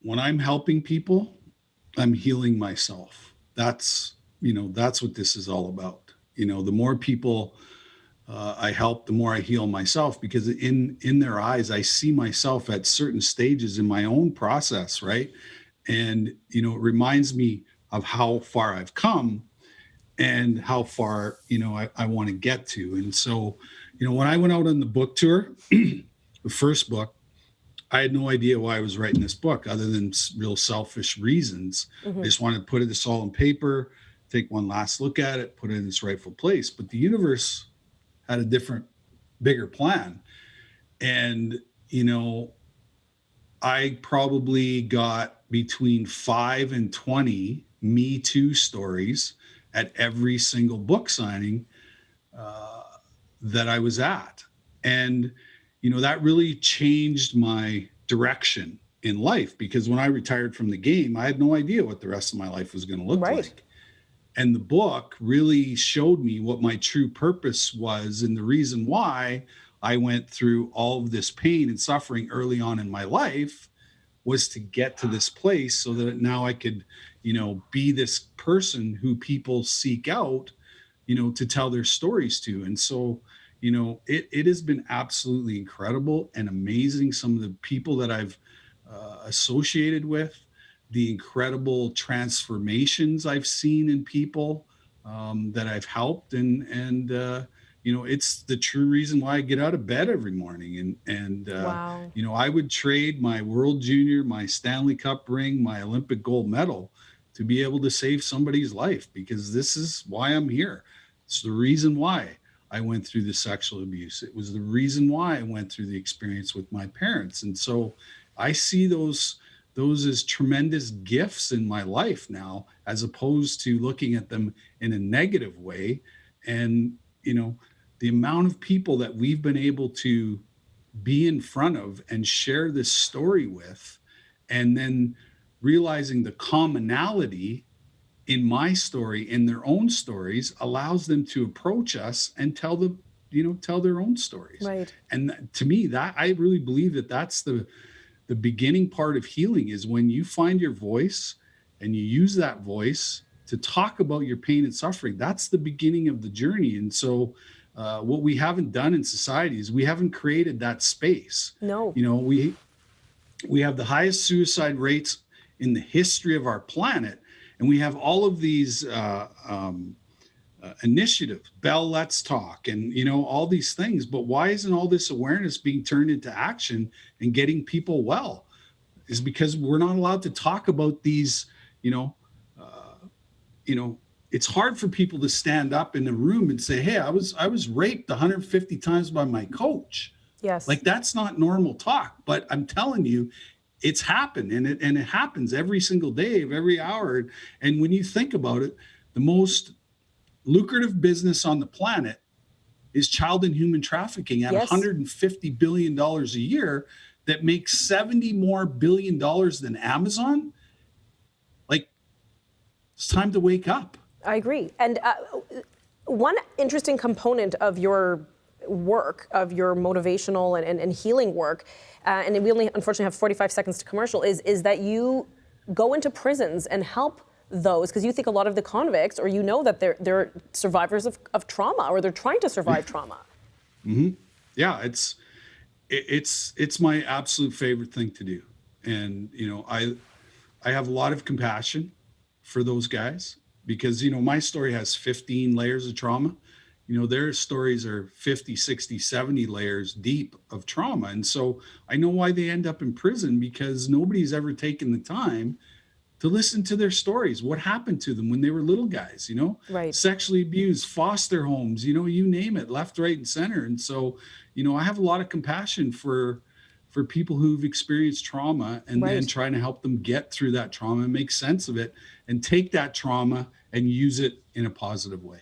when I'm helping people, I'm healing myself. That's what this is all about. The more people I help, the more I heal myself, because in their eyes, I see myself at certain stages in my own process, right? And it reminds me of how far I've come and how far I want to get to. And so, when I went out on the book tour, the first book, I had no idea why I was writing this book other than real selfish reasons. I Hmm. just wanted to put this all on paper, take one last look at it, put it in its rightful place. But the universe had a different, bigger plan. And, I probably got between 5 and 20 Me Too stories at every single book signing uh, that I was at. And, that really changed my direction in life, because when I retired from the game, I had no idea what the rest of my life was going to look Right. like. And the book really showed me what my true purpose was, and the reason why I went through all of this pain and suffering early on in my life was to get to this place so that now I could, be this person who people seek out, to tell their stories to. And so, it has been absolutely incredible and amazing. Some of the people that I've associated with, the incredible transformations I've seen in people that I've helped, and it's the true reason why I get out of bed every morning. And Wow. I would trade my World Junior, my Stanley Cup ring, my Olympic gold medal to be able to save somebody's life, because this is why I'm here. It's the reason why I went through the sexual abuse. It was the reason why I went through the experience with my parents. And so I see those as tremendous gifts in my life now, as opposed to looking at them in a negative way. And, the amount of people that we've been able to be in front of and share this story with, and then realizing the commonality in my story, in their own stories, allows them to approach us and tell their own stories. Right. And to me, that I really believe that that's the beginning part of healing, is when you find your voice and you use that voice to talk about your pain and suffering. That's the beginning of the journey. And so what we haven't done in society is we haven't created that space. No. We have the highest suicide rates in the history of our planet, and we have all of these initiatives, Bell Let's Talk, and all these things. But why isn't all this awareness being turned into action and getting people well? Is because we're not allowed to talk about these. You know, uh, it's hard for people to stand up in a room and say, "Hey, I was raped 150 times by my coach." Yes. Like, that's not normal talk. But I'm telling you, it's happened, and it happens every single day of every hour. And when you think about it, the most lucrative business on the planet is child and human trafficking at Yes. $150 billion a year, that makes 70 more billion dollars than Amazon. Like, it's time to wake up. I agree. And one interesting component of your work, of your motivational and healing work, and we only unfortunately have 45 seconds to commercial, is that you go into prisons and help those, because you think a lot of the convicts, or that they're survivors of trauma, or they're trying to survive trauma. Yeah, it's my absolute favorite thing to do. And I have a lot of compassion for those guys, because my story has 15 layers of trauma. Their stories are 50, 60, 70 layers deep of trauma. And so I know why they end up in prison, because nobody's ever taken the time to listen to their stories. What happened to them when they were little guys, Right. sexually abused, foster homes, you name it, left, right, and center. And so, I have a lot of compassion for people who've experienced trauma, and then Right. trying to help them get through that trauma and make sense of it, and take that trauma and use it in a positive way.